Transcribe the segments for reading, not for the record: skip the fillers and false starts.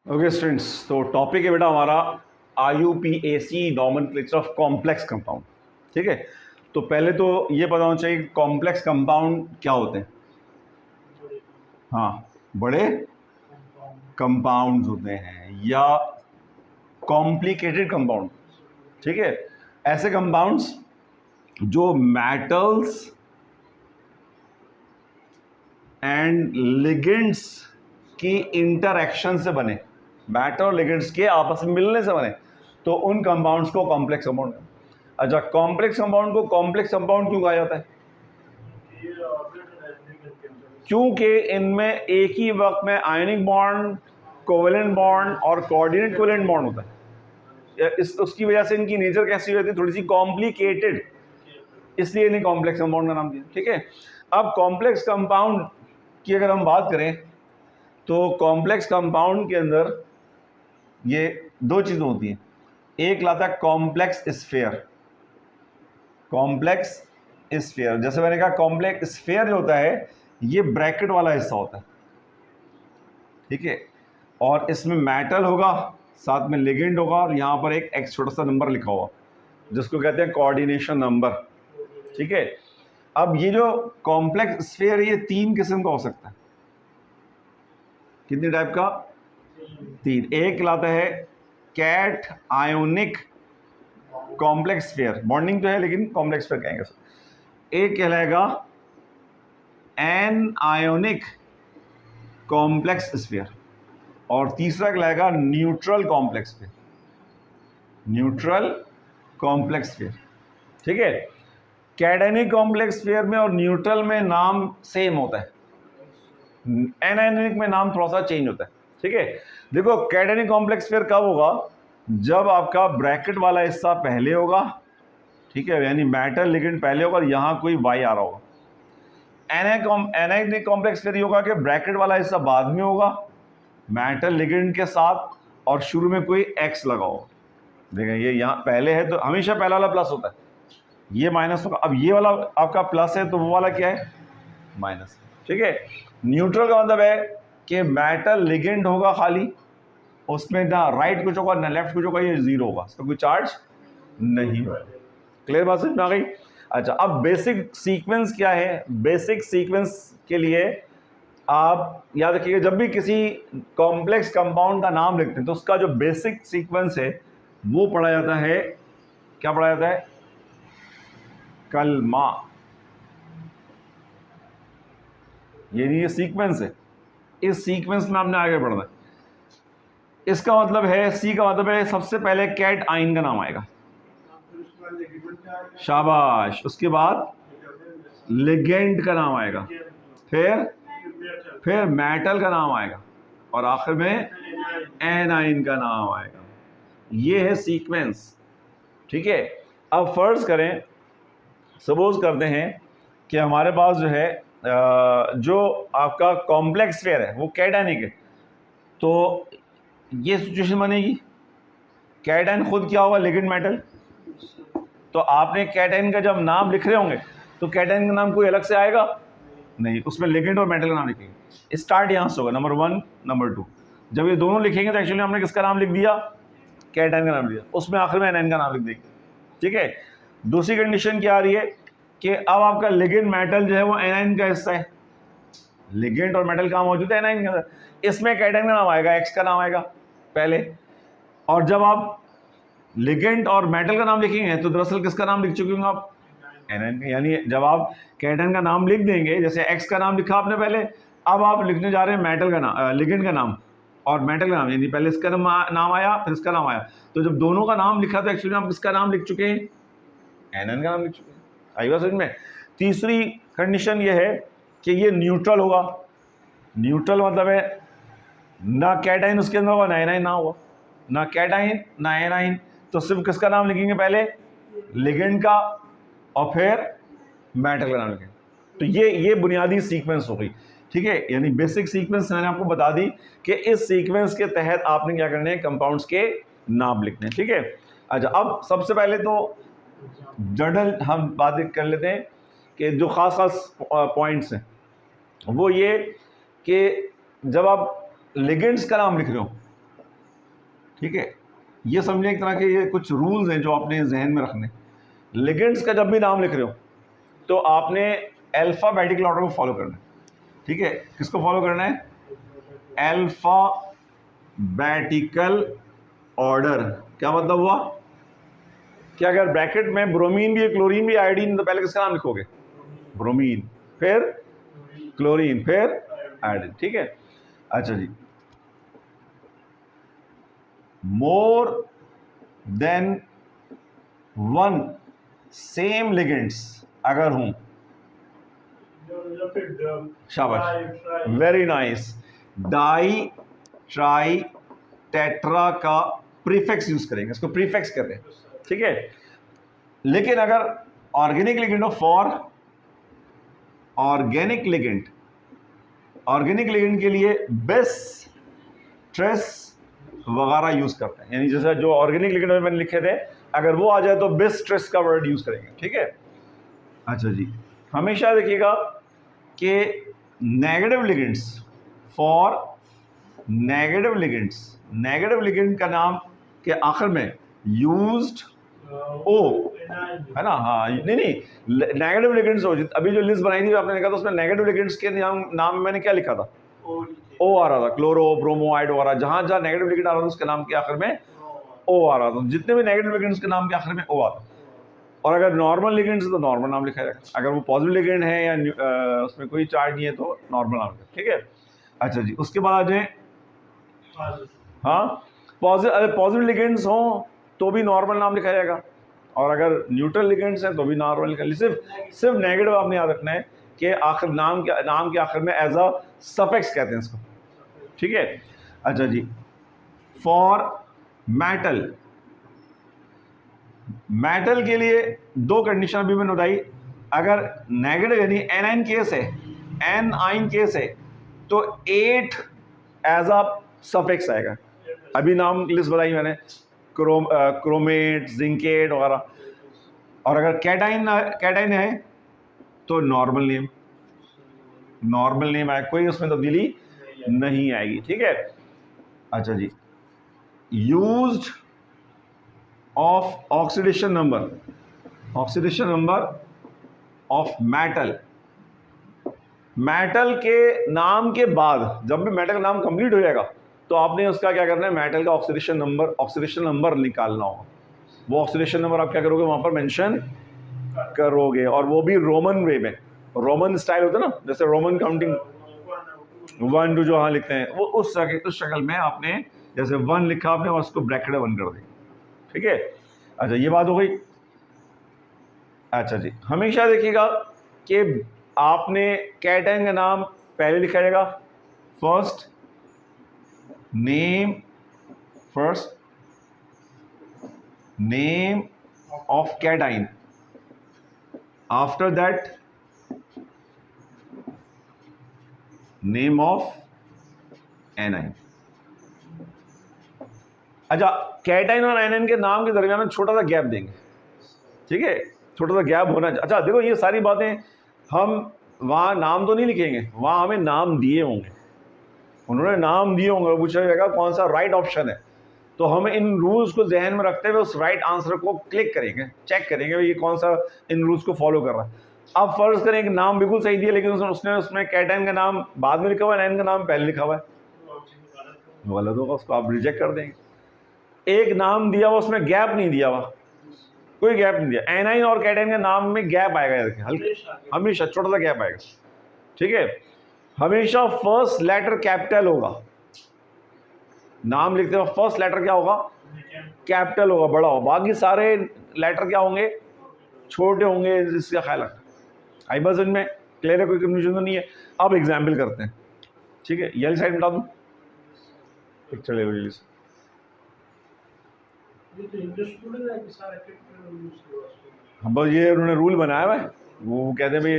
Okay students, तो topic है बेटा हमारा IUPAC nomenclature of complex compound. ठीक है, तो पहले तो ये पता होना चाहिए कॉम्प्लेक्स कंपाउंड क्या होते हैं। हाँ, बड़े कंपाउंड्स होते हैं या कॉम्प्लिकेटेड कंपाउंड। ठीक है, ऐसे कंपाउंड्स जो मेटल्स एंड लिगेंड्स की इंटरैक्शन से बने, मेटल और लिगेंड्स के आपस में मिलने से बने, तो उन कंपाउंड्स को कॉम्प्लेक्स कंपाउंड। अच्छा, कॉम्प्लेक्स कंपाउंड को कॉम्प्लेक्स कंपाउंड क्यों कहा जाता है? क्योंकि इनमें एक ही वक्त में आयनिक बॉन्ड, कोवेलेंट बॉन्ड और कोऑर्डिनेट कोवेलेंट बॉन्ड होता है। उसकी वजह से इनकी नेचर कैसी होती है, थोड़ी सी कॉम्प्लिकेटेड, इसलिए इन्हें कॉम्प्लेक्स कंपाउंड का नाम दिया। ठीक है, अब कॉम्प्लेक्स कंपाउंड की अगर हम बात करें तो कॉम्प्लेक्स कंपाउंड के अंदर ये दो चीज़ें होती हैं। एक लाता है कॉम्प्लेक्स स्फीयर। कॉम्प्लेक्स स्फीयर, जैसे मैंने कहा, कॉम्प्लेक्स स्फीयर जो होता है ये ब्रैकेट वाला हिस्सा होता है। ठीक है, और इसमें मेटल होगा, साथ में लिगेंड होगा, और यहाँ पर एक एक्स छोटा सा नंबर लिखा हुआ जिसको कहते हैं कोऑर्डिनेशन नंबर। ठीक है, अब ये जो कॉम्प्लेक्स स्फीयर ये तीन किस्म का हो सकता है। कितनी टाइप का? तीन। एक लाता है cationic complex sphere, bonding तो है लेकिन कॉम्प्लेक्स स्फीयर कहेंगे। एक कहलाएगा एन आयोनिक कॉम्प्लेक्स स्फीयर, और तीसरा कहलाएगा neutral complex sphere. Neutral complex sphere. ठीक है, कैटायनिक कॉम्प्लेक्स स्फीयर में और न्यूट्रल में नाम सेम होता है, एनायनिक में नाम थोड़ा सा चेंज होता है। ठीक है, देखो कैटायनिक कॉम्प्लेक्स स्फीयर कब होगा? जब आपका ब्रैकेट वाला हिस्सा पहले होगा, ठीक है, यानी मेटल लिगेंड पहले होगा और यहाँ कोई वाई आ रहा होगा। एनायनिक कॉम्प्लेक्स स्फीयर होगा कि ब्रैकेट वाला हिस्सा बाद में होगा मेटल लिगेंड के साथ, और शुरू में कोई एक्स लगा होगा। देखें, ये यहाँ पहले है तो हमेशा पहला वाला प्लस होता है, ये माइनस होगा। अब ये वाला आपका प्लस है तो वो वाला क्या है? माइनस। ठीक है, न्यूट्रल का मतलब है कि मेटल लिगेंड होगा खाली, उसमें ना राइट कुछ होगा ना लेफ्ट कुछ होगा, ये जीरो होगा, इसका कोई चार्ज नहीं होगा। क्लियर बात समझ में आ गई? अच्छा, अब बेसिक सीक्वेंस क्या है? बेसिक सीक्वेंस के लिए आप याद रखिएगा, जब भी किसी कॉम्प्लेक्स कंपाउंड का नाम लिखते हैं तो उसका जो बेसिक सीक्वेंस है वो पढ़ा जाता है, क्या पढ़ा जाता है? कलमा। ये सीक्वेंस है, इस सीक्वेंस में आपने आगे बढ़ना है। इसका मतलब है, सी का मतलब है सबसे पहले कैट आइन का नाम आएगा, शाबाश, उसके बाद लिगेंड का नाम आएगा, फिर मेटल का नाम आएगा, और आखिर में एनाइन का नाम आएगा। ये है सीक्वेंस। ठीक है, अब फर्ज करें, सपोज करते हैं कि हमारे पास जो है जो आपका कॉम्प्लेक्स स्फीयर है वो कैटायनिक है, तो ये सिचुएशन बनेगी, कैटायन खुद क्या होगा? Ligand metal. तो आपने कैटायन का जब नाम लिख रहे होंगे तो कैटायन का नाम कोई अलग से आएगा नहीं, उसमें लिगेंड और मेटल का नाम लिखेंगे। स्टार्ट यहाँ से होगा, नंबर 1 नंबर 2। जब ये दोनों लिखेंगे तो एक्चुअली हमने किसका नाम लिख दिया? कैटायन का नाम लिया, उसमें आखिर में एनाइन का नाम लिख देंगे। ठीक है, दूसरी कंडीशन क्या आ रही है कि अब आपका लिगेंड मेटल जो है वो एनाइन का हिस्सा है, लिगेंड और मेटल कहाँ मौजूद है? एनाइन के अंदर। इसमें कैटायन का नाम आएगा, एक्स का नाम आएगा पहले, और जब आप लिगेंड और मेटल का नाम लिखेंगे तो दरअसल किसका नाम लिख चुके होंगे आप? एनाइन का। यानी जब आप कैटायन का नाम लिख देंगे, जैसे एक्स का नाम लिखा आपने पहले, अब आप लिखने जा रहे हैं मेटल का नाम, लिगेंड का नाम और मेटल का नाम, यानी पहले इसका नाम आया फिर इसका नाम आया, तो जब दोनों का नाम लिखा तो एक्चुअली आप किसका नाम लिख चुके हैं? एनाइन का नाम लिख चुके हैं। आई बात समझ में? तीसरी कंडीशन ये है कि ये न्यूट्रल होगा। न्यूट्रल मतलब है ना कैटाइन उसके अंदर होगा ना एनाइन ना होगा, ना कैटाइन ना एनाइन, तो सिर्फ किसका नाम लिखेंगे? पहले लिगेंड का और फिर मेटल का नाम लिखेंगे। तो ये बुनियादी सीक्वेंस हो गई। ठीक है, यानी बेसिक सीक्वेंस मैंने आपको बता दी कि इस सीक्वेंस के तहत आपने क्या करने हैं? कंपाउंड्स के नाम लिखने हैं। ठीक है, अच्छा, अब सबसे पहले तो जनरल हम बात कर लेते हैं कि जो ख़ास पॉइंट्स हैं वो ये कि जब आप लिगेंड्स का नाम लिख रहे हो ठीक है, ये समझिए एक तरह के ये कुछ रूल्स हैं जो आपने जहन में रखने। लिगेंड्स का जब भी नाम लिख रहे हो तो आपने अल्फ़ाबेटिकल ऑर्डर को फॉलो करना है। ठीक है, किसको फॉलो करना है? Alphabetical order. क्या मतलब हुआ कि अगर ब्रैकेट में ब्रोमीन भी है, क्लोरीन भी, आयोडीन, तो पहले किसका नाम लिखोगे? ब्रोमीन, फिर क्लोरीन, फिर आयोडीन। ठीक है, अच्छा जी। More than one same ligands अगर हूं, शाबाश, very nice. Di tri tetra का प्रीफिक्स यूज करेंगे, इसको प्रीफिक्स कहते हैं। ठीक है, लेकिन अगर ऑर्गेनिक लिगेंड हो, for organic ligand, organic ligand के लिए बिस, ट्रेस वगैरह यूज करते हैं। यानी जैसे जो ऑर्गेनिक लिगेंड में मैंने लिखे थे, अगर वो आ जाए तो बिस, ट्रेस का वर्ड यूज करेंगे। ठीक है, अच्छा जी। हमेशा देखिएगा कि negative ligands, for negative ligands, negative ligand का नाम के आखिर में यूज्ड ओ है ना। हाँ, नहीं, नेगेटिव लिगेंड्स हो, अभी जो लिस्ट बनाई थी आपने देखा तो उसमें नेगेटिव लिगेंड्स के नाम मैंने क्या लिखा था? ओ आ रहा था, क्लोरो, ब्रोमो, आयोडो आ रहा, जहां जहां नेगेटिव लिगेंड आ रहा था उसके नाम के आखिर में ओ आ रहा था। जितने भी नेगेटिव लिगेंड्स के नाम के आखिर में ओ आता। और अगर नॉर्मल लिगेंड्स है तो नॉर्मल नाम लिखा जाएगा, अगर वो पॉजिटिव लिगेंड है या उसमें कोई चार्ज नहीं है तो नॉर्मल नाम लिखा। ठीक है, अच्छा जी। उसके बाद आ जाए, हाँ, पॉजिटिव लिगेंड्स हो तो भी नॉर्मल नाम लिखा जाएगा, और अगर न्यूट्रल लिगेंड्स हैं तो भी नॉर्मल लिखा। सिर्फ नेगेटिव आपने याद रखना है कि आखिर नाम के आखिर में एज अ सफिक्स कहते हैं इसको। ठीक है, अच्छा जी। फॉर मेटल, मेटल के लिए दो कंडीशन अभी मैंने बताई। अगर नेगेटिव यानी एनाइन केस है, एनाइन केस है, तो 8 एज अ सफिक्स आएगा। अभी नाम लिस्ट बताई मैंने, क्रोमेट, जिंकेट वगैरह। और अगर कैटाइन है तो नॉर्मल नेम आए, कोई उसमें तब्दीली नहीं आएगी। ठीक है, अच्छा जी। Used of oxidation number of metal के नाम के बाद, जब भी मेटल का नाम कंप्लीट हो जाएगा तो आपने उसका क्या करना है? मेटल का ऑक्सीडेशन नंबर निकालना होगा। वो ऑक्सीडेशन नंबर आप क्या करोगे? वहां पर मेंशन करोगे, और वो भी रोमन वे में, रोमन स्टाइल होता है ना, जैसे रोमन काउंटिंग 1 2 जो हाँ लिखते हैं, वो उस शक्ल में आपने, जैसे 1 लिखा आपने और उसको ब्रैकेट में 1 कर दें। ठीक है, अच्छा, ये बात हो गई। अच्छा जी, हमेशा देखिएगा कि आपने कैटायन का नाम पहले लिखा जाएगा, first name of cation, after that name of anion. अच्छा, कैटाइन और एनाइन के नाम के दरमियान में छोटा सा गैप देंगे। ठीक है, छोटा सा गैप होना। अच्छा देखो, ये सारी बातें हम वहाँ नाम तो नहीं लिखेंगे, वहाँ हमें नाम दिए होंगे, उन्होंने नाम दिए होंगे, पूछा जाएगा कौन सा राइट ऑप्शन है, तो हम इन रूल्स को जहन में रखते हुए उस राइट आंसर को क्लिक करेंगे, चेक करेंगे ये कौन सा इन रूल्स को फॉलो कर रहा है। अब फर्ज करें कि नाम बिल्कुल सही दिया, लेकिन उसमें कैटाइन का नाम बाद में लिखा हुआ है, एनाइन का नाम पहले लिखा हुआ है, गलत होगा, उसको आप रिजेक्ट कर देंगे। एक नाम दिया हुआ, उसमें गैप नहीं दिया हुआ, कोई गैप नहीं दिया, एनाइन और कैटाइन के नाम में गैप आएगा, हल्के, हमेशा छोटा सा गैप आएगा। ठीक है, हमेशा फर्स्ट लेटर कैपिटल होगा, नाम लिखते हो फर्स्ट लेटर क्या होगा? कैपिटल होगा, बड़ा होगा, बाकी सारे लेटर क्या होंगे? छोटे होंगे। इसका ख्याल रखना। आई बस इनमें क्लियर है, कोई कंफ्यूजन तो नहीं है। अब एग्जाम्पल करते हैं। ठीक है, ये साइड बता दूं, पिक्चर ले लो। हम बस ये उन्होंने रूल बनाया हुआ है, वो कहते हैं भाई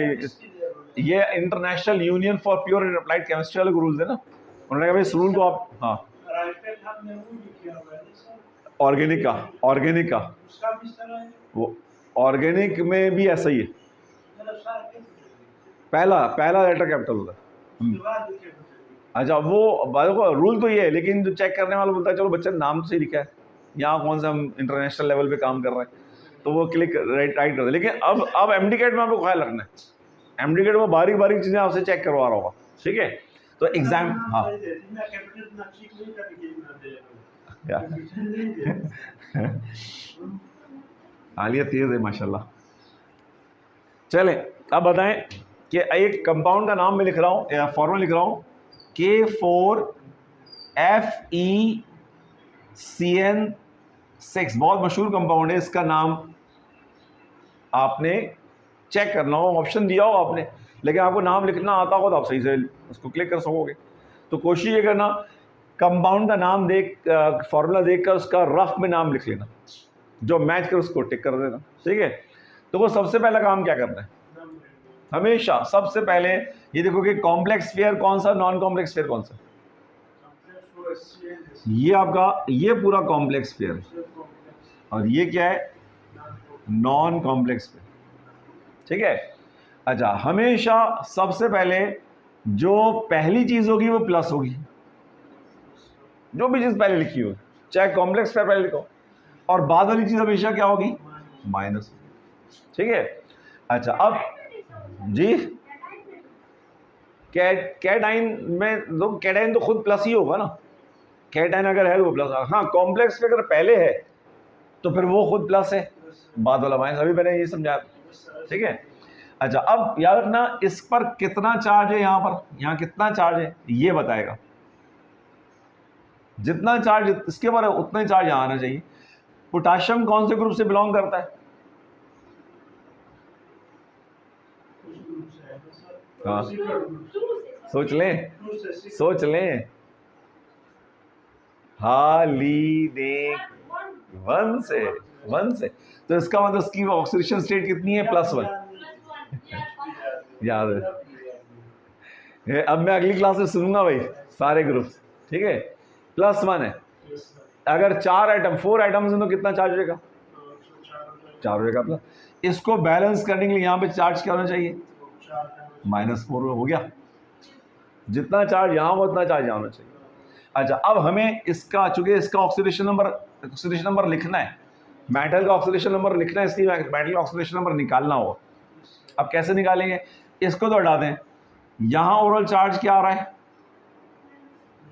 ये international union for pure and applied chemistry वाले रूल्स है ना, उन्होंने कहा भाई इस रूल को आप, हाँ, ऑर्गेनिक का वो ऑर्गेनिक में भी ऐसा ही है, पहला लेटर कैपिटल होता है। अच्छा, वो रूल तो ये है, लेकिन जो चेक करने वाला बोलता है चलो बच्चा नाम तो सही लिखा है, यहाँ कौन सा हम इंटरनेशनल लेवल पे काम कर रहे हैं, तो वो क्लिक राइट कर दे। लेकिन अब एमडी कैट में आपको ख्याल रखना है, एमडी कैट में बारीक बारीक चीज़ें आपसे चेक करवा रहा होगा, ठीक है। तो एग्जाम, हाँ आलिया तेज है माशाल्लाह। चले अब बताएं कि एक कंपाउंड का नाम मैं लिख रहा हूँ या फॉर्मूला लिख रहा हूँ, K4FeCN6, बहुत मशहूर कंपाउंड है, इसका नाम आपने चेक करना हो, ऑप्शन दिया हो आपने, लेकिन आपको नाम लिखना आता हो तो आप सही से उसको क्लिक कर सकोगे। तो कोशिश ये करना कंपाउंड का नाम देख, फॉर्मूला देखकर उसका रफ में नाम लिख लेना, जो मैच कर उसको टिक कर देना, ठीक है। तो वो सबसे पहला काम क्या करना है, हमेशा सबसे पहले ये देखो कि कॉम्प्लेक्स स्फीयर कौन सा, नॉन कॉम्प्लेक्स स्फीयर कौन सा। ये आपका ये पूरा कॉम्प्लेक्स स्फीयर है और ये क्या है, नॉन कॉम्प्लेक्स स्फीयर, ठीक है। अच्छा, हमेशा सबसे पहले जो पहली चीज होगी वो प्लस होगी, जो भी चीज पहले लिखी हो, चाहे कॉम्प्लेक्स स्फीयर पहले लिखो, और बाद वाली चीज हमेशा क्या होगी, माइनस, ठीक है। अच्छा अब जी, कैटाइन में तो कैटाइन तो खुद प्लस ही होगा ना, कैटाइन अगर है तो वो प्लस, हाँ कॉम्प्लेक्स में अगर पहले है तो फिर वो खुद प्लस है, बाद वाला माइनस, अभी मैंने ये समझाया, ठीक है। अच्छा अब याद रखना इस पर कितना चार्ज है, यहाँ कितना चार्ज है ये बताएगा, जितना चार्ज इसके पर है उतना ही चार्ज यहाँ आना चाहिए। पोटाशियम कौन से ग्रुप से बिलोंग करता है, हाँ सोच लें, वन से, तो इसका मतलब इसकी ऑक्सीडेशन स्टेट कितनी है, +1, याद है। अब मैं अगली क्लास में सुनूंगा भाई सारे ग्रुप्स, ठीक है, +1 है। अगर 4 आइटम्स हैं तो कितना चार्ज होगा, 4 होगा प्लस। इसको बैलेंस करने के लिए यहाँ पे चार्ज क्या होना चाहिए, -4 हो गया, जितना चार्ज यहाँ हो उतना चार्ज यहाँ होना चाहिए। अच्छा अब हमें इसका, चूंकि इसका ऑक्सीडेशन नंबर लिखना है, मेटल का ऑक्सीडेशन नंबर लिखना है, इसलिए मेटल का ऑक्सीडेशन नंबर निकालना होगा। अब कैसे निकालेंगे, इसको तो हटा दें, यहाँ ओवरऑल चार्ज क्या आ रहा है,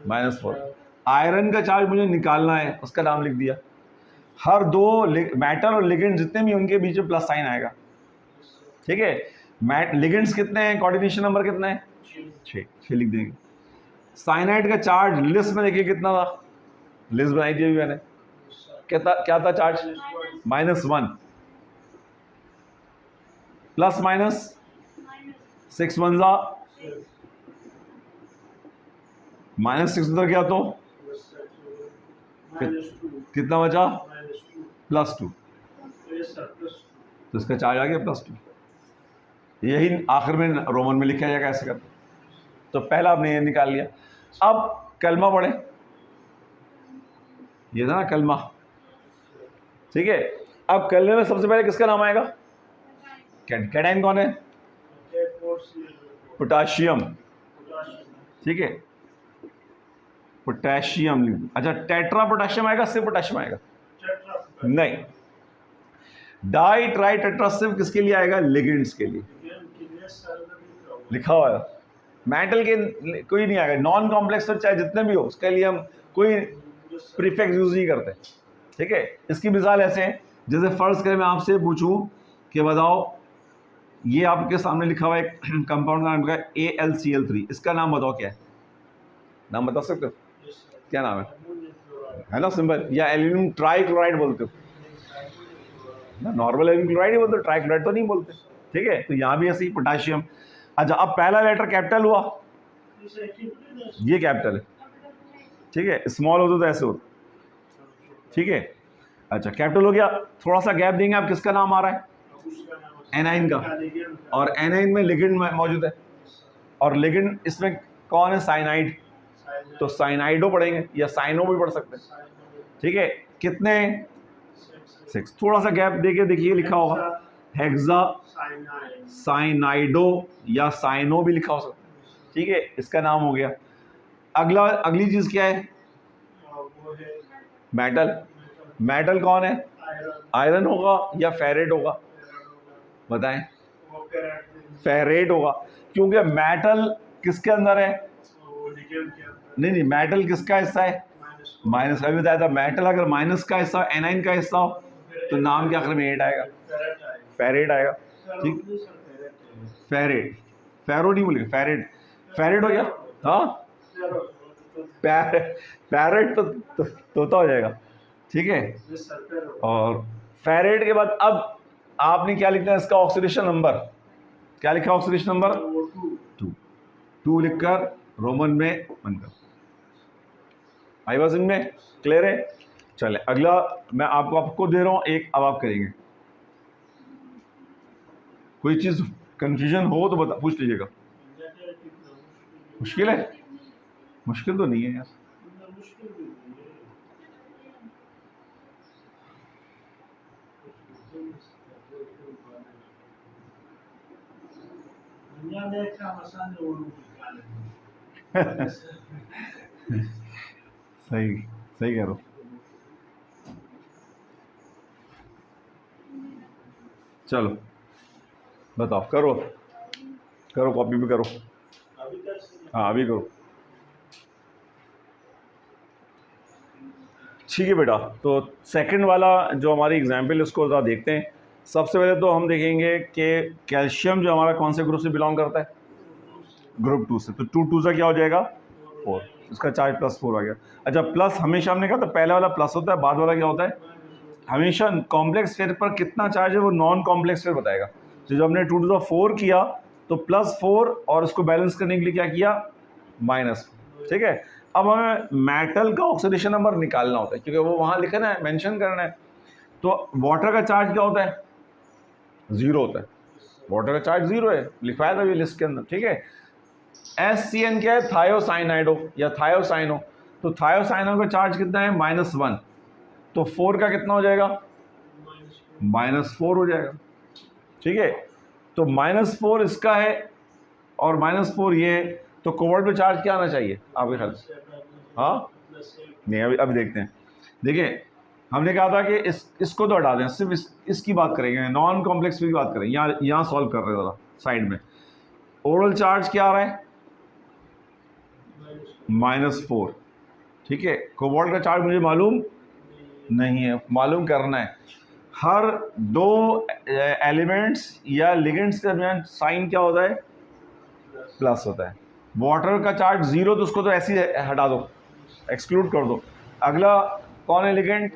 -4, आयरन का चार्ज मुझे निकालना है, उसका नाम लिख दिया। हर दो मेटल और लिगेंड जितने भी उनके बीच में प्लस साइन आएगा, ठीक है। लिगेंड्स कितने हैं, कोऑर्डिनेशन नंबर कितना है, 6 लिख देंगे। साइनाइड का चार्ज लिस्ट में देखिए कितना था, लिस्ट बनाई थी अभी मैंने, क्या था चार्ज, -1, प्लस माइनस 6 1 -6 उधर गया तो कितना बचा, +2, तो इसका चार्ज आ गया +2। यही आखिर में रोमन में लिखा जाएगा ऐसे करके। तो पहला आपने ये निकाल लिया। अब कलमा पढ़े, ये था ना कलमा, ठीक है। अब कलमे में सबसे पहले किसका नाम आएगा, कैटाइन कौन है, पोटाशियम, ठीक है, पोटेशियम। अच्छा टेट्रा पोटेशियम आएगा, सिर्फ पोटेशियम आएगा, नहीं, डाई ट्राई टेट्रा सिर्फ किसके लिए आएगा, लिगेंड्स के लिए लिखा हुआ है। मेटल के कोई नहीं आएगा, नॉन कॉम्प्लेक्स तो चाहे जितने भी हो उसके लिए हम कोई प्रीफिक्स यूज नहीं करते, ठीक है। इसकी मिसाल ऐसे है, जैसे फर्ज करें मैं आपसे पूछूं कि बताओ, ये आपके सामने लिखा हुआ एक कंपाउंड का नाम है AlCl3, इसका नाम बताओ क्या है, नाम बता सकते हो, क्या नाम है ना, सिंपल, या एल्यूमिनियम ट्राइक्लोराइड बोलते हो ना, नॉर्मल एल्यूमिनियम क्लोराइड ही बोलते हो, ट्राइक्लोराइड तो नहीं बोलते, ठीक है। तो यहाँ भी ऐसे ही पोटाशियम। अच्छा अब पहला लेटर कैपिटल हुआ, ये कैपिटल है, ठीक है, स्मॉल होता तो ऐसे होता, ठीक है। अच्छा कैपिटल हो गया, थोड़ा सा गैप देंगे, आप किसका नाम आ रहा है, एनाइन का, और एनाइन में लिगेंड मौजूद है, और लिगेंड इसमें कौन है, साइनाइड, तो साइनाइडो पढ़ेंगे या साइनो भी पढ़ सकते हैं, ठीक है। कितने, 6, थोड़ा सा गैप देके देखिए लिखा होगा हेक्सा साइनाइडो या साइनो भी लिखा हो सकता है, ठीक है, इसका नाम हो गया। अगली चीज क्या है? मेटल। मेटल कौन है? आयरन होगा या फेरेट होगा? बताएं। फेरेट होगा, क्योंकि मेटल किसके अंदर है? नहीं, मेटल किसका हिस्सा है? माइनस का भी बताया था। मेटल अगर माइनस का हिस्सा, एनाइन का हिस्सा हो, तो नाम क्या आखिर में 8 आएगा? फेरेट आएगा। ठीक, फेरेट, फेरो नहीं बोलेंगे, फेरेट। फेरेट हो गया। हाँ, पैरेट तो तोता हो जाएगा। ठीक है। और फेरेट के बाद अब आपने क्या लिखना है? इसका ऑक्सीडेशन नंबर क्या लिखा? ऑक्सीडेशन नंबर 2 लिखकर रोमन में बनकर। आई बात में क्लियर है? चले अगला मैं आपको दे रहा हूं एक, अब आप करेंगे। कोई चीज कंफ्यूजन हो तो बता, पूछ लीजिएगा। मुश्किल है? मुश्किल तो नहीं है यार। सही सही कह रहे हो। चलो बताओ, करो करो, कॉपी भी करो। हाँ अभी करो। ठीक है बेटा, तो सेकंड वाला जो हमारी एग्जाम्पल उसको ज़रा देखते हैं। सबसे पहले तो हम देखेंगे कि कैल्शियम जो हमारा कौन से ग्रुप से बिलोंग करता है? ग्रुप 2 से। तो 2 2 सा क्या हो जाएगा? 4। उसका चार्ज +4 आ गया। अच्छा, प्लस हमेशा हमने कहा था पहले वाला प्लस होता है, बाद वाला क्या होता है? हमेशा कॉम्प्लेक्स फेयर पर कितना चार्ज है वो नॉन कॉम्प्लेक्स फेयर बताएगा। तो जब हमने 2 टू द 4 किया तो +4 और उसको बैलेंस करने के लिए क्या किया? माइनस। ठीक है। अब हमें मेटल का ऑक्सीडेशन नंबर निकालना होता है, क्योंकि वो वहाँ लिखना है, मेंशन करना है। तो वाटर का चार्ज क्या होता है? 0 होता है। वाटर का चार्ज 0 है, लिखवाया था ये लिस्ट के अंदर। ठीक है। SCN क्या है? थायोसाइनाइडो या थायोसाइनो। तो थायोसाइनो का चार्ज कितना है? -1। तो 4 का कितना हो जाएगा? -4 हो जाएगा। ठीक है। तो -4 इसका है और -4 ये है, तो कोबाल्ट पे चार्ज क्या आना चाहिए आपके ख्याल से? हाँ नहीं, अभी देखते हैं। देखिए, हमने कहा था कि इसको तो हटा दें, सिर्फ इसकी बात करेंगे, नॉन कॉम्प्लेक्स की बात करेंगे। यहाँ सॉल्व कर रहे हैं ज़रा साइड में। ओवरऑल चार्ज क्या आ रहा है? -4। ठीक है। कोबाल्ट का चार्ज मुझे मालूम नहीं है, मालूम करना है। हर दो एलिमेंट्स या लिगेंड्स के दरमियान साइन क्या होता है? प्लस होता है। वाटर का चार्ज 0, तो उसको तो ऐसे ही हटा दो, एक्सक्लूड कर दो। अगला कौन है लिगेंड?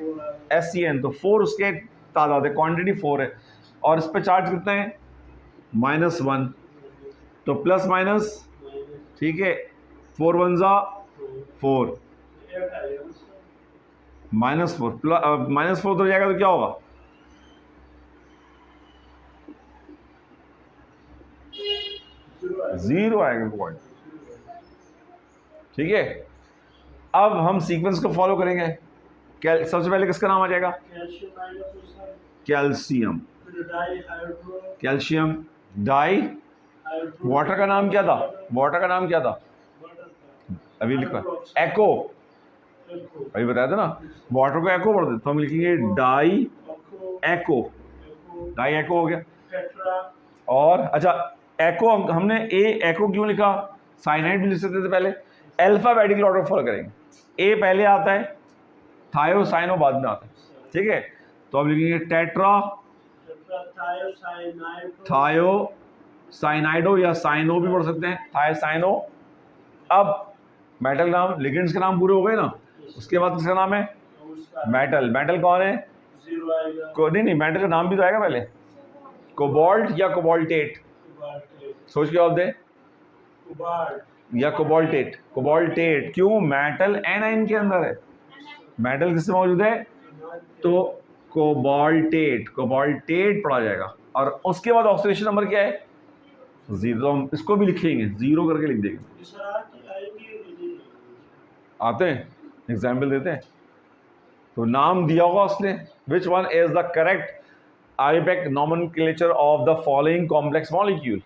SCN। तो 4 उसके तादाद है, क्वांटिटी 4 है, और इस पर चार्ज कितना है? -1। तो प्लस माइनस, ठीक है, 4 1 ज़ा 4, -4 -4 तो जाएगा तो क्या होगा? 0 आएगा पॉइंट। ठीक है। अब हम सीक्वेंस को फॉलो करेंगे। सबसे पहले किसका नाम आ जाएगा? कैल्शियम। Calcium die. वाटर का नाम क्या था? वाटर का नाम क्या था? अभी लिखा एको, अभी बताया था ना। वाटर को एको पढ़ते, तो हम लिखेंगे डाई एको। डाई एको हो गया। और अच्छा, एको हमने एको क्यों लिखा? साइनाइड भी लिख सकते थे पहले। अल्फाबेटिकल ऑर्डर फॉलो करेंगे। ए पहले आता है, थायोसाइनो बाद में आता है। ठीक है। तो अब लिखेंगे टेट्रा थायोसाइनाइडो, या साइनो भी पढ़ सकते हैं, थायोसाइनो। अब मेटल नाम, लिगेंड्स के नाम पूरे हो गए ना। उसके बाद किसका नाम है? मेटल। मेटल कौन है? नहीं, मेटल का नाम भी तो आएगा पहले। कोबाल्ट या कोबाल्टेट? सोच के जवाब दे। या कोबाल्टेट। कोबाल्टेट क्यों? मेटल एनाइन के अंदर है। मेटल किससे मौजूद है? तो कोबाल्टेट, कोबाल्टेट पढ़ा जाएगा। और उसके बाद ऑक्सीडेशन नंबर क्या है? 0। हम इसको भी लिखेंगे, 0 करके लिख देंगे। आते हैं, एग्जाम्पल देते हैं। तो नाम दिया होगा उसने, which one is the correct IUPAC nomenclature of the following complex molecule.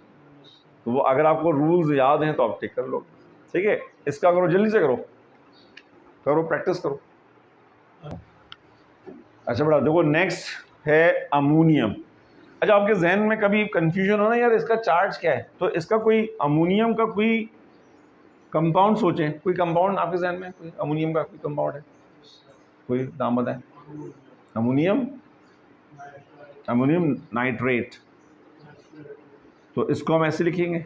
तो वो अगर आपको रूल्स याद हैं तो आप टिक कर लो। ठीक है, इसका करो, जल्दी से करो, प्रैक्टिस करो। अच्छा बेटा देखो, नेक्स्ट है अमोनियम। अच्छा, आपके जहन में कभी कंफ्यूजन हो ना, यार इसका चार्ज क्या है, तो इसका कोई अमोनियम का कोई कंपाउंड सोचें, कोई कंपाउंड आपके जहन में, कोई अमोनियम का कोई कंपाउंड है, कोई नाम बताएं। अमोनियम नाइट्रेट, तो इसको हम ऐसे लिखेंगे,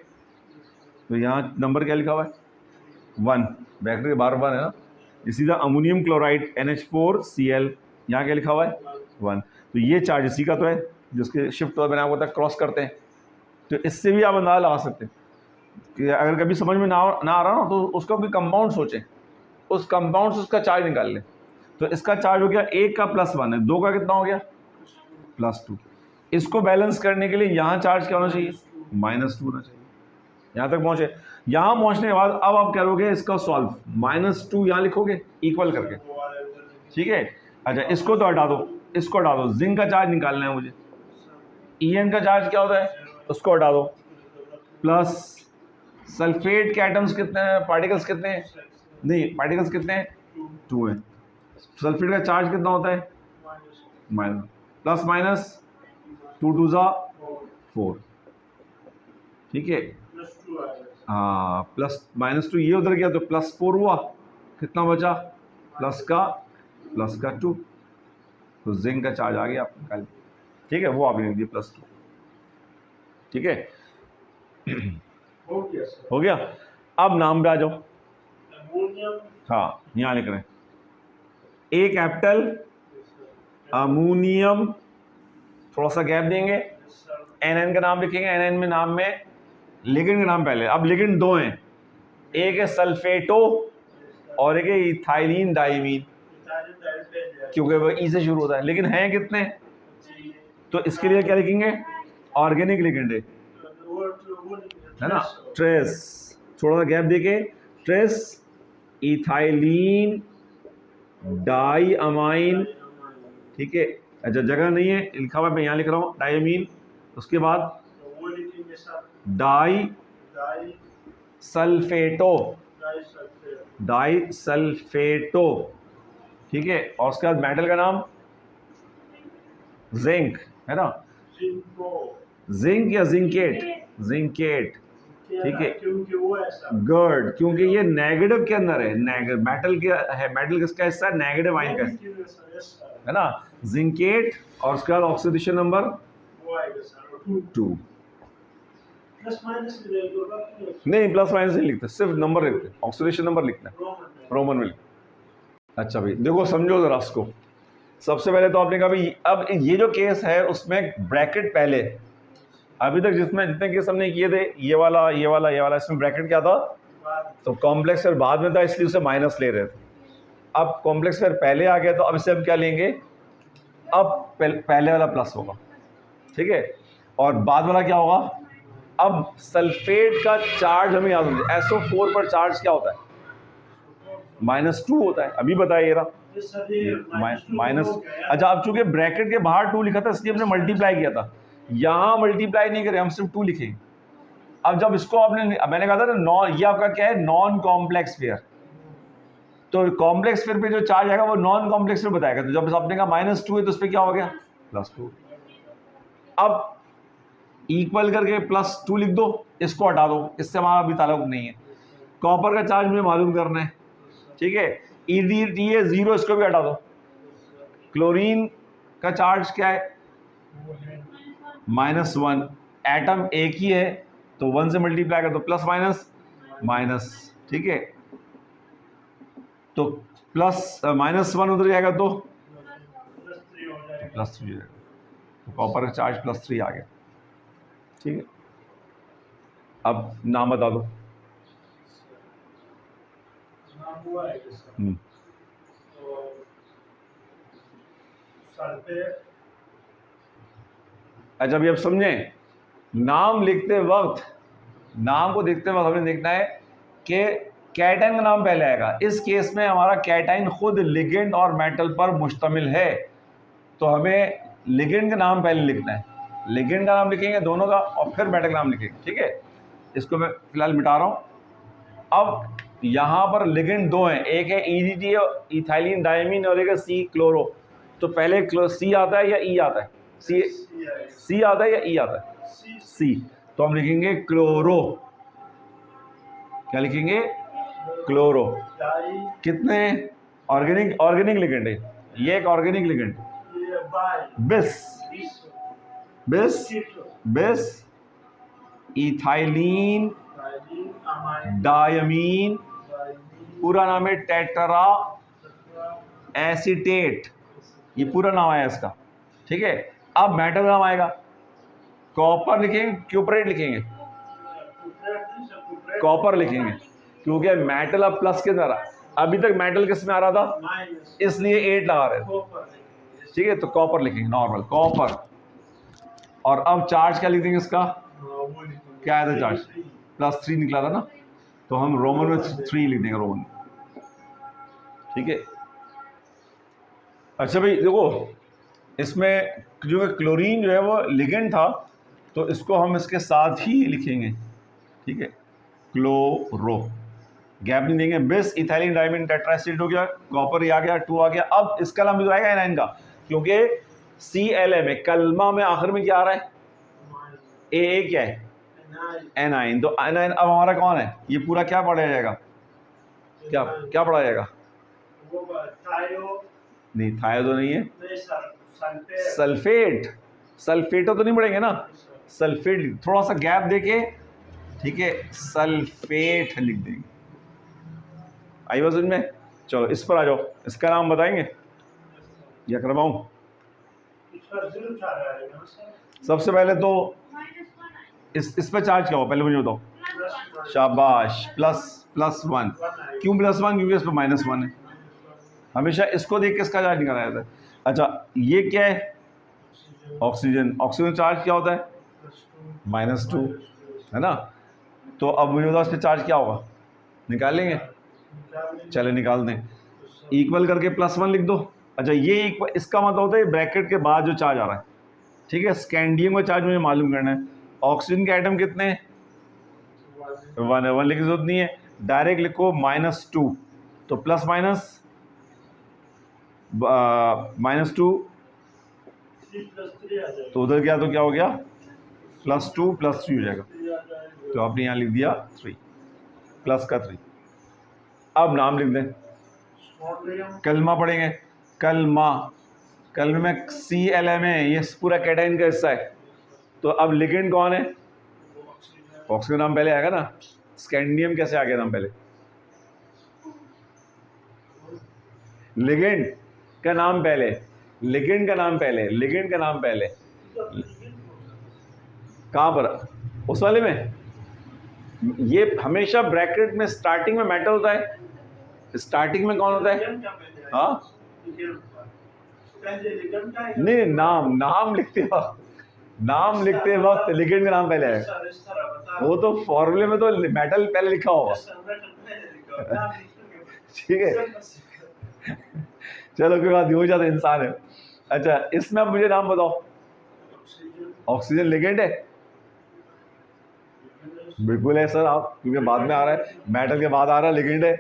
तो यहाँ नंबर क्या लिखा हुआ है 1, बैक्टीरिया बार बार है ना, इसी तरह अमोनियम क्लोराइड NH4Cl, यहाँ क्या लिखा हुआ है 1, तो ये चार्ज इसी का तो है, जिसके शिफ्ट बना होता है, क्रॉस करते हैं। तो इससे भी आप अंदाजा लगा सकते हैं कि अगर कभी समझ में ना आ रहा ना, तो उसका कोई कंपाउंड सोचें, उस कंपाउंड से उसका चार्ज निकाल लें। तो इसका चार्ज हो गया 1 का +1 है, 2 का कितना हो गया +2। इसको बैलेंस करने के लिए यहाँ चार्ज क्या होना चाहिए -2 होना चाहिए। यहाँ तक पहुँचे, यहाँ पहुँचने के बाद अब आप करोगे इसका सॉल्व, -2 यहाँ लिखोगे इक्वल करके, ठीक है। अच्छा, इसको तो हटा दो, इसको हटा दो, जिंक का चार्ज निकालना है मुझे, En का चार्ज क्या होता है, उसको हटा दो, प्लस सल्फेट के एटम्स कितने हैं, पार्टिकल्स कितने हैं, नहीं पार्टिकल्स कितने हैं 2 हैं। सल्फेट का चार्ज कितना होता है प्लस माइनस 2 2 ज़ा 4, ठीक है। हाँ, -2 ये उधर गया तो +4 हुआ, कितना बचा प्लस का 2, तो जिंक का चार्ज आ गया आपका, ठीक है, वो आपने लिख दिया +2, ठीक है। हो गया। अब नाम पे आ जाओ, हाँ यहाँ लिख रहे हैं, ए कैपिटल अमोनियम, थोड़ा सा गैप देंगे, NN का नाम लिखेंगे, NN में नाम में लिगेंड का नाम पहले। अब लिगेंड 2 हैं, एक है सल्फेटो और एक है इथाइलिन डाइमीन, क्योंकि वो ई से शुरू होता है, लेकिन हैं कितने, तो इसके लिए क्या लिखेंगे, ऑर्गेनिक लिगेंड है ना, ट्रेस, थोड़ा सा गैप देके, ट्रेस इथाइलिन डाइअमाइन, ठीक है। अच्छा, जगह नहीं है, लिखा हुआ मैं यहाँ लिख रहा हूँ डाइअमीन, उसके बाद डाई सल्फेटो, ठीक है, और उसके बाद मेटल का नाम जिंक है ना, जिंक या जिंकेट, ठीक है, गुड, क्योंकि ये नेगेटिव के अंदर है, मेटल है, मेटल किसका हिस्सा है, नेगेटिव आयन का है ना, जिंकेट, और उसके बाद ऑक्सीडेशन नंबर 2, नहीं प्लस माइनस नहीं लिखते, सिर्फ नंबर लिखते, ऑक्सीडेशन नंबर लिखना है रोमन में। अच्छा भाई देखो, समझो जरा इसको। सबसे पहले तो आपने कहा भाई, अब ये जो केस है उसमें ब्रैकेट पहले, अभी तक जितने केस हमने किए थे, ये वाला, इसमें ब्रैकेट क्या था, तो कॉम्प्लेक्स फिर बाद में था, इसलिए उसे माइनस ले रहे थे। अब कॉम्प्लेक्स फिर पहले आ गया, तो अब इसे हम क्या लेंगे, अब पहले वाला प्लस होगा, ठीक है, और बाद वाला क्या होगा। अब सल्फेट का चार्ज हमें याद होगा, SO4 पर चार्ज क्या होता है, -2 होता है, अभी बताइए माइनस। अच्छा, अब चूंकि ब्रैकेट के बाहर 2 लिखा था, इसलिए हमने मल्टीप्लाई किया था, यहाँ मल्टीप्लाई नहीं करें, हम सिर्फ 2 लिखेंगे। अब जब इसको मैंने कहा था ना, ये आपका क्या है, नॉन कॉम्प्लेक्स पेयर, तो कॉम्प्लेक्स पेयर पे जो चार्ज आएगा वो नॉन कॉम्प्लेक्स पेयर बताएगा, तो जब आपने कहा -2 है तो उस पर क्या हो गया +2। अब इक्वल करके +2 लिख दो, इसको हटा दो, इससे हमारा अभी ताल्लुक नहीं है। कॉपर का चार्ज मुझे मालूम करना है, ठीक है, ED है 0, इसको भी हटा दो। क्लोरीन का चार्ज क्या है -1, एटम एक ही है तो 1 से मल्टीप्लाई कर दो, प्लस माइनस, ठीक है, तो -1 उधर जाएगा तो +3 हो जाएगा, तो कॉपर का चार्ज +3 आ गया, ठीक है। अब नाम बता दो, अच्छा अभी अब समझें, नाम लिखते वक्त, नाम को देखते वक्त हमें देखना है कि कैटाइन का नाम पहले आएगा। इस केस में हमारा कैटाइन खुद लिगेंड और मेटल पर मुश्तमिल है, तो हमें लिगेंड का नाम पहले लिखना है, लिगेंड का नाम लिखेंगे दोनों का, और फिर मेटल का नाम लिखेंगे, ठीक है। इसको मैं फिलहाल मिटा रहा हूँ, अब यहाँ पर लिगेंड दो हैं, एक है EDT इथाइलिन डायमीन और एक है सी क्लोरो। तो पहले सी आता है या ई आता है? सी आता है या ई आता है? सी। तो हम लिखेंगे क्लोरो। क्या लिखेंगे? क्लोरो। कितने ऑर्गेनिक लिगेंड है ये, एक ऑर्गेनिक लिगेंड। बिस इथाइलिन डायमीन, पूरा नाम है टेट्रा एसीटेट, ये पूरा नाम है इसका। ठीक है, अब मेटल नाम आएगा, कॉपर लिखेंगे, क्यूपरेट लिखेंगे, कॉपर लिखेंगे, क्योंकि मेटल अब प्लस के अंदर, अभी तक मेटल किस में आ रहा था, इसलिए 8 लगा रहे थे। ठीक है, तो कॉपर लिखेंगे, नॉर्मल कॉपर। और अब चार्ज क्या लिख देंगे इसका? क्या आया था चार्ज? +3 निकला था ना, तो हम रोमन में 3 लिख देंगे, रोमन। ठीक है, अच्छा भाई देखो, इसमें जो क्लोरीन जो है वो लिगेंड था, तो इसको हम इसके साथ ही लिखेंगे। ठीक है, क्लोरो, गैप नहीं देंगे। बिस इथाइलिन डायमीन टेट्राएसिड हो गया, कॉपर आ गया, 2 आ गया। अब इसका नाम जो आएगा एनाइन का, क्योंकि CLA में कलमा में आखिर में क्या आ रहा है? ए क्या है? एनाइन। तो एनाइन अब हमारा कौन है? ये पूरा क्या पढ़ा जाएगा? क्या पढ़ा जाएगा? नहीं, थायो तो नहीं है, सल्फेट। सल्फेटो तो नहीं पढ़ेंगे ना, सल्फेट थोड़ा सा गैप देके, ठीक है, सल्फेट लिख देंगे। आई बात समझ में? चलो इस पर आ जाओ, इसका नाम बताएंगे या करवाऊं? सबसे पहले तो इस पर चार्ज क्या हो, पहले मुझे बताओ। शाबाश, +1। क्यों +1? क्योंकि इस पर -1 है। हमेशा इसको देख के इसका चार्ज निकाला जाता है। अच्छा, ये क्या है? ऑक्सीजन। ऑक्सीजन चार्ज क्या होता है? -2, है ना। तो अब मुझे बताओ इस पर चार्ज क्या होगा, निकाल लेंगे? चले निकाल दें, इक्वल करके +1 लिख दो। अच्छा, ये इसका मतलब होता है ब्रैकेट के बाद जो चार्ज आ रहा है। ठीक है, स्कैंडियम का चार्ज मुझे मालूम करना है। ऑक्सीजन के आइटम कितने हैं? 1 है, 1 लिखने की जरूरत नहीं है, डायरेक्ट लिखो -2। तो प्लस माइनस -2, तो उधर गया तो क्या हो गया? +2 +3 हो जाएगा। तो आपने यहाँ लिख दिया 3, प्लस का 3। अब नाम लिख दें, कलमा पढ़ेंगे। कलमा में CLA में ये पूरा कैटाइन का हिस्सा है। तो अब लिगेंड कौन है? ऑक्सीजन नाम पहले आएगा ना। स्कैंडियम कैसे आ गया नाम पहले? लिगेंड का नाम पहले, लिगेंड का नाम पहले, लिगेंड का नाम पहले। कहाँ पर? उस वाले में। ये हमेशा ब्रैकेट में स्टार्टिंग में मेटल होता है। स्टार्टिंग में कौन होता है? हाँ, नहीं, नाम लिखते वक्त लिगेंड का नाम पहले आएगा। वो तो फॉर्मूले में तो मेटल पहले लिखा होगा। ठीक है, चलो कोई बात नहीं, हो जाता, इंसान है। अच्छा, इसमें अब मुझे नाम बताओ। ऑक्सीजन लिगेंड है? बिल्कुल है सर, आप, क्योंकि बाद में आ रहा है, मेटल के बाद आ रहा है, लिगेंड है।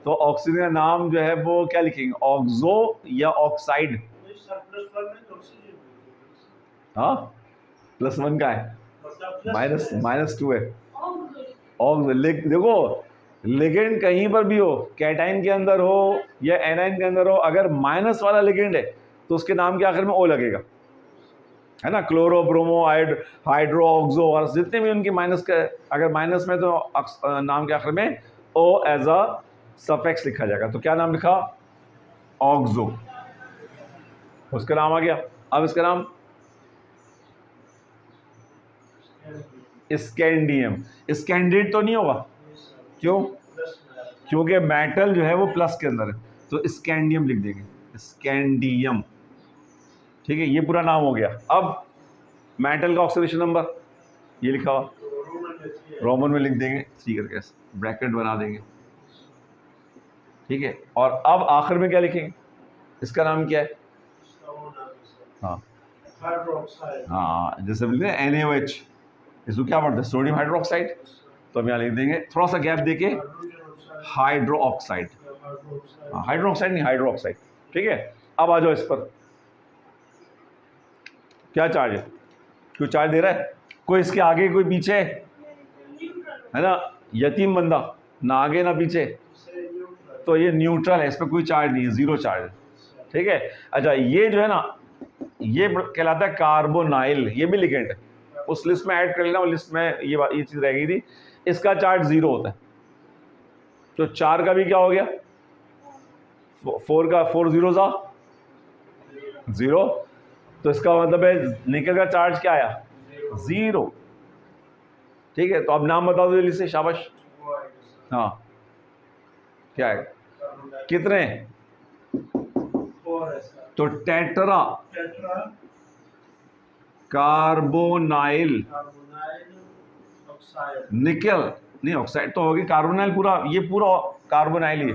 तो ऑक्सीजन का नाम जो है वो क्या लिखेंगे? ऑक्सो या ऑक्साइड? हाँ, +1 का है, -2 है। देखो, लिगेंड कहीं पर भी हो, कैटाइन के अंदर हो या एनाइन के अंदर हो, अगर माइनस वाला लिगेंड है तो उसके नाम के आखिर में ओ लगेगा, है ना। क्लोरो, ब्रोमो, हाइड्रो, ऑक्सो, और जितने भी उनकी माइनस के, अगर माइनस में तो नाम के आखिर में ओ एज अ सफिक्स लिखा जाएगा। तो क्या नाम लिखा? ऑक्सो, उसका नाम आ गया। अब इसका नाम स्कैंडियम। स्कैंडेट तो नहीं होगा, क्यों? क्योंकि मेटल जो है वो प्लस के अंदर है, तो स्कैंडियम लिख देंगे, स्कैंडियम। ठीक है, ये पूरा नाम हो गया। अब मेटल का ऑक्सीडेशन नंबर ये लिखा हुआ, रोमन में लिख देंगे 3 करके, ब्रैकेट बना देंगे। ठीक है, और अब आखिर में क्या लिखेंगे? इसका नाम क्या है? हाँ हाँ, जैसे बोलते हैं NaOH, इसको क्या पढ़ते हैं? Sodium hydroxide. तो हम यहाँ लिख देंगे थोड़ा सा गैप देके हाइड्रो ऑक्साइड, हाइड्रो ऑक्साइड नहीं, हाइड्रो ऑक्साइड। ठीक है, अब आ जाओ इस पर, क्या चार्ज है, कोई चार्ज दे रहा है, कोई इसके आगे कोई पीछे है ना, यतीम बंदा, ना आगे ना पीछे, तो ये न्यूट्रल है, इस पर कोई चार्ज नहीं है, जीरो चार्ज है। ठीक है, अच्छा ये जो है ना, ये कहलाता है कार्बोनाइल, ये भी लिगेंड है, उस लिस्ट में ऐड कर लेना, उस लिस्ट में ये चीज़ रह गई थी। इसका चार्ज जीरो होता है, तो 4 का भी क्या हो गया, 4 का 4 जीरो सा 0, तो इसका मतलब है निकल का चार्ज क्या आया, 0। ठीक है, तो अब नाम बता दो जल्दी से, शाबाश। हाँ, क्या है, कितने, तो टेट्रा कार्बोनाइल निकल, नहीं ऑक्साइड तो होगी, कार्बोनाइल पूरा, ये पूरा कार्बोनाइल ही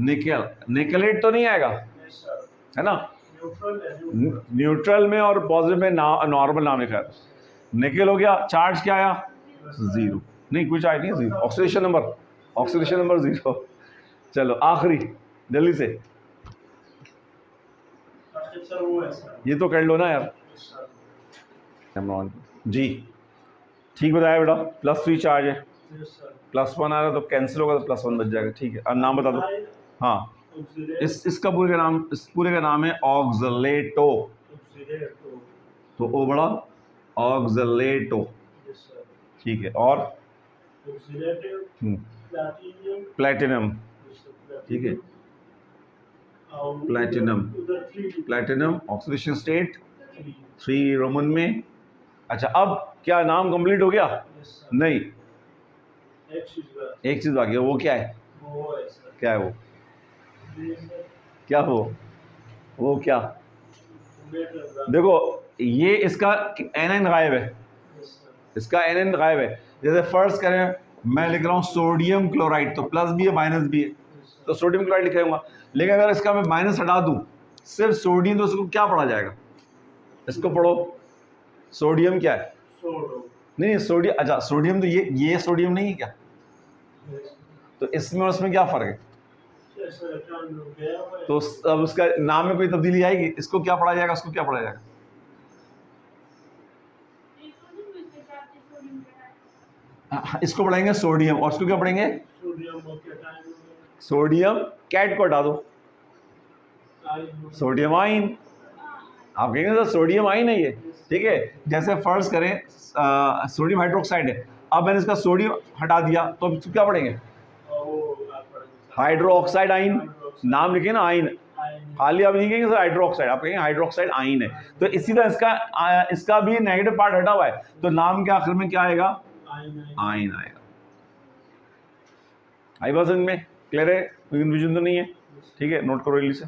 निकल, निकलेट तो नहीं आएगा, है ना, न्यूट्रल में और पॉजिटिव में नॉर्मल नाम लिखा है, निकल हो गया, चार्ज क्या आया, 0, नहीं कोई चार्ज नहीं, 0, ऑक्सीडेशन नंबर, ऑक्सीडेशन नंबर 0। चलो आखिरी जल्दी से, ये तो कर लो ना यार जी, ठीक बताया बेटा, +3 चार्ज है, +1 आ रहा तो कैंसिल होगा तो +1 बच जाएगा। ठीक है, अब नाम बता दो। हाँ, इसका पूरे का नाम है ऑक्सलेटो, तो ओ बड़ा ऑक्सलेटो। ठीक है, और प्लेटिनम, ठीक है, प्लेटिनम ऑक्सीडेशन स्टेट 3 रोमन में। अच्छा, अब क्या नाम कंप्लीट हो गया, नहीं एक चीज बाकी है, वो क्या है, क्या है वो, क्या वो क्या, देखो ये इसका एनएन गायब है, इसका एनएन गायब है। जैसे फर्स्ट करें, मैं लिख रहा हूँ सोडियम क्लोराइड, तो प्लस भी है माइनस भी है, तो सोडियम क्लोराइड लिखूंगा, लेकिन अगर इसका मैं माइनस हटा दूं, सिर्फ सोडियम, तो उसको क्या पढ़ा जाएगा, इसको पढ़ो, सोडियम क्या है, नहीं सोडियम, अच्छा सोडियम तो ये सोडियम नहीं है क्या, तो इसमें और उसमें क्या फर्क है, तो अब उसका नाम में कोई तब्दीली आएगी, इसको क्या पढ़ा जाएगा, उसको क्या पढ़ा जाएगा, इसको पढ़ाएंगे सोडियम, और इसको क्या पढ़ेंगे, सोडियम कैट को हटा दो, सोडियम आइन, आप कहेंगे सर सोडियम आइन है ये, ठीक है। जैसे फर्ज करें सोडियम हाइड्रोक्साइड है, अब मैंने इसका सोडियम हटा दिया, तो अब क्या पढ़ेंगे, हाइड्रो ऑक्साइड आइन, नाम लिखे ना आइन, खाली आप नहीं कहेंगे सर हाइड्रो ऑक्साइड, आप कहेंगे हाइड्रो ऑक्साइड आइन है। तो इसी तरह इसका भी नेगेटिव पार्ट हटा हुआ है, तो नाम के आखिर में क्या आएगा, आइन आएगा। आई बात समझ में, क्लियर है, कोई कन्फ्यूजन तो नहीं है, ठीक है, नोट करो जल्दी से।